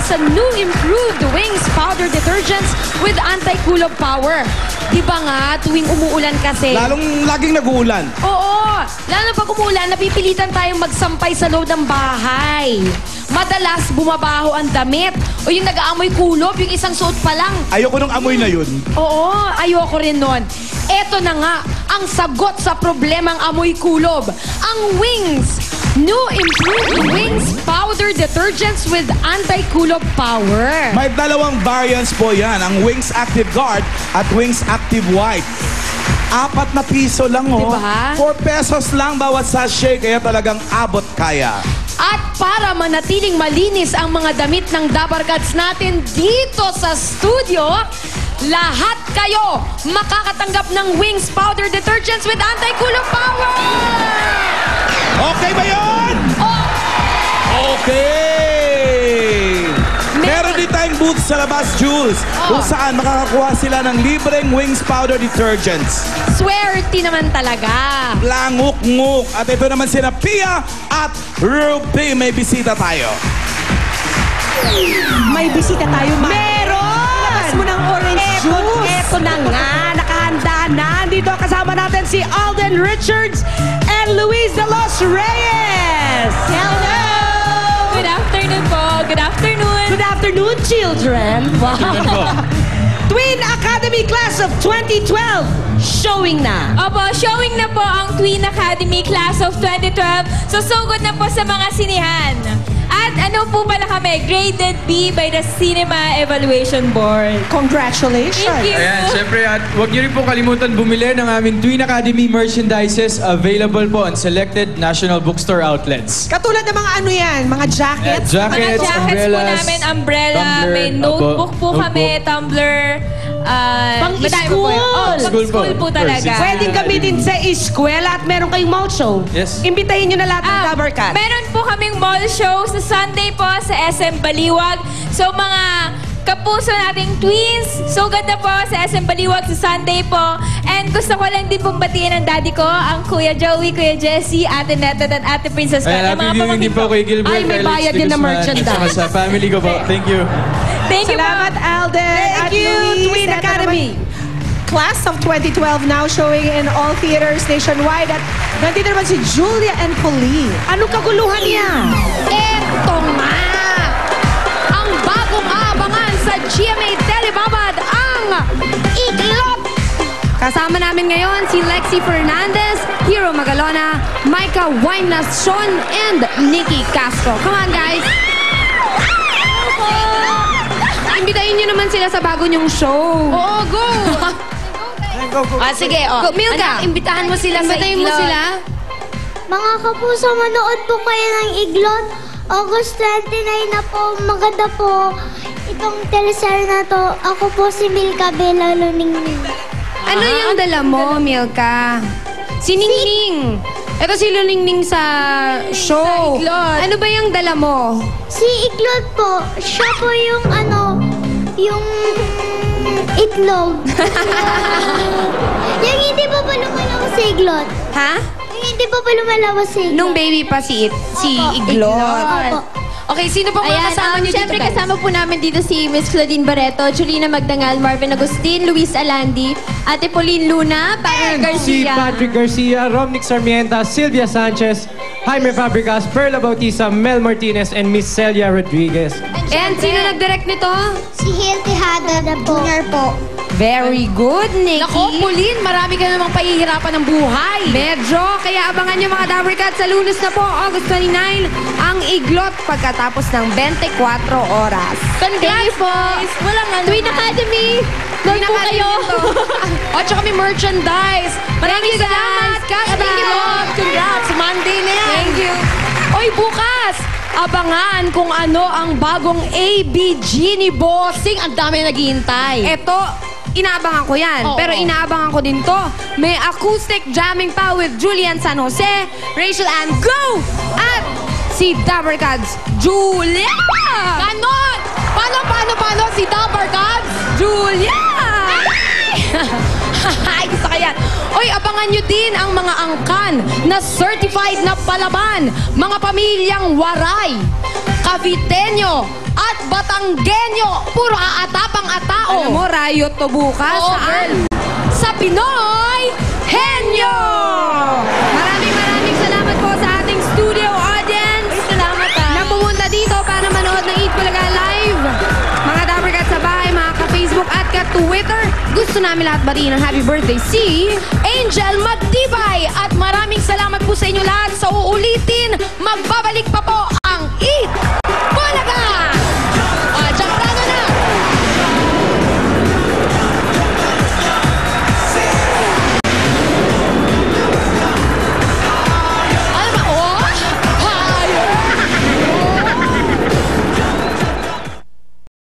sa new improved Wings Powder Detergents with anti-kulob power. Di ba nga, tuwing umuulan kasi... Laging nag-uulan. Oo! Lalo pag umuulan, napipilitan tayong magsampay sa loob ng bahay. Madalas, bumabaho ang damit. O yung nag-aamoy kulob, yung isang suot pa lang. Ayoko nung amoy na yun. Oo, ayoko rin nun. Eto na nga, ang sagot sa problemang amoy kulob. Ang Wings! New improved Wings Powder Detergents with anti-kulob power. May dalawang variants po yan. Ang Wings Active Guard at Wings Active White. 4 na piso lang, oh. Diba? 4 pesos lang bawat sachet, kaya talagang abot kaya. At para manatiling malinis ang mga damit ng Dabarkads natin dito sa studio, lahat kayo makakatanggap ng Wings Powder Detergents with anti-kulob power! Okay ba yun? Oh, Okay! Meron din tayong booth sa labas, Jules, kung saan makakakuha sila ng libreng Wings Powder Detergents. swerte naman talaga. Languk-nguk. At ito naman sina Pia at Ruby. May bisita tayo. May bisita tayo, Ma. Meron! Labas mo ng orange juice. Eto na nga, nakahanda na. Andito kasama natin si Alden Richards and Luis de los Reyes. Hello! Good afternoon po. Good afternoon. Good afternoon, children. Wow. Twin Academy Class of 2012, showing na. Opo, showing na po ang Twin Academy Class of 2012. So, sugod na po sa mga sinihan. At ano po pala kami, graded B by the Cinema Evaluation Board. Congratulations. Thank you. Ayan, syempre, at huwag niyo rin po kalimutan bumili ng aming Twin Academy merchandises available po on selected national bookstore outlets. Katulad ng mga ano yan, mga jackets. Mga Jackets, jackets po umbrellas, namin, umbrella, tumbler, may notebook po opo, kami, tumbler, madami po school. yun. Oh, School po. school po talaga. Pwedeng gamitin sa eskwela at meron kayong mall show. Yes. Imbitahin nyo na lahat ng Dabarkads. Meron po kaming mall show sa Sunday po sa SM Baliwag. So mga kapuso nating twins, so ganda po sa SM Baliwag sa Sunday po. And gusto ko lang din pong batiin ang daddy ko, ang Kuya Joey, Kuya Jessie, Ate Neta at Ate Princess. Ayan, happy viewing din po kay Gilbert. Ay, may Alex bayad din na de Guzman, merchandise. at saka sa family ko po. Thank you. Thank you po. Salamat, Alden. Thank you, Twin Academy. Class of 2012 now showing in all theaters nationwide. At nandito naman si Julia and Pauline. Anong kaguluhan niya? Eto nga! Ang bagong aabangan sa GMA Telebabad, ang Iglot! Kasama namin ngayon si Lexi Fernandez, Hero Magalona, Micah Wynasson, and Nikki Castro. Come on, guys! Imbitahin niyo naman sila sa bago niyong show. Oo, go! Sige, oh. Milka, imbitahan mo sila sa Iglot. Mo sila? Mga kapuso, manood po kayo ng Iglot. August 29 na po. Maganda po. Itong teleserye na to. Ako po si Milka Bella Luningning. Ano yung dala mo, Milka? Si Ningning. Ito si Luningning sa show. Ano ba yung dala mo? Si Iglot po, siya po yung yung itlog. Yung hindi pa pa lumalawas sa Iglot. Ha? Yung hindi pa pa lumalawas sa Iglot. Nung baby pa si Opo. Iglot. Opo. Okay, sino pa mga kasama niyo dito, Siyempre guys? kasama po namin dito si Miss Claudine Barreto, Julina Magdangal, Marvin Agustin, Luis Alandi, Ate Pauline Luna, Patrick Si Garcia. Patrick Garcia, Romnick Sarmienta, Sylvia Sanchez, Jaime Fabregas, Perla Bautista, Mel Martinez, and Miss Celia Rodriguez. And sino nag-direct nito? Si Hil Tejada na po. Junior po. Very good, Nikki. Nako, Pauline, marami ka namang pahihirapan ng buhay. Medyo, kaya abangan niyo mga Dabarkads sa Lunes na po, August 29, ang Iglot pagkatapos ng 24 oras. Congrats, boys! Walang ano. Twin Academy! Doon po kayo! O, tsaka may merchandise. Maraming salamat, Cash. Thank you. Congrats, Monday na yan. Thank you. Oy, bukas, abangan kung ano ang bagong ABG ni Bossing. Ang dami naghihintay. Eto, inaabangan ko yan. Pero inaabangan ko din to. May acoustic jamming pa with Julian San Jose, Rachel Ann Go! At si Dabarkads, Julia! Ganon! Paano si Dabarkads, Julia! Ay, gusto ka yan. Oy, abangan nyo din ang mga angkan na certified na palaban. Mga pamilyang Waray, Caviteño, at Batangas. Batanggenyo. Puro aatapang atao. Alam mo, riot to bukas. Oo, Saan? girl. Sa Pinoy Henyo! Maraming salamat po sa ating studio audience. Salamat Na pumunta dito para manood ng Eat Bulaga Live. Mga Dabarkat sa bahay, mga ka-Facebook at ka-Twitter. Gusto namin lahat batiin ng happy birthday si Angel Magtibay. At maraming salamat po sa inyo lahat. Sa uulitin, magbabalik pa po ang Eat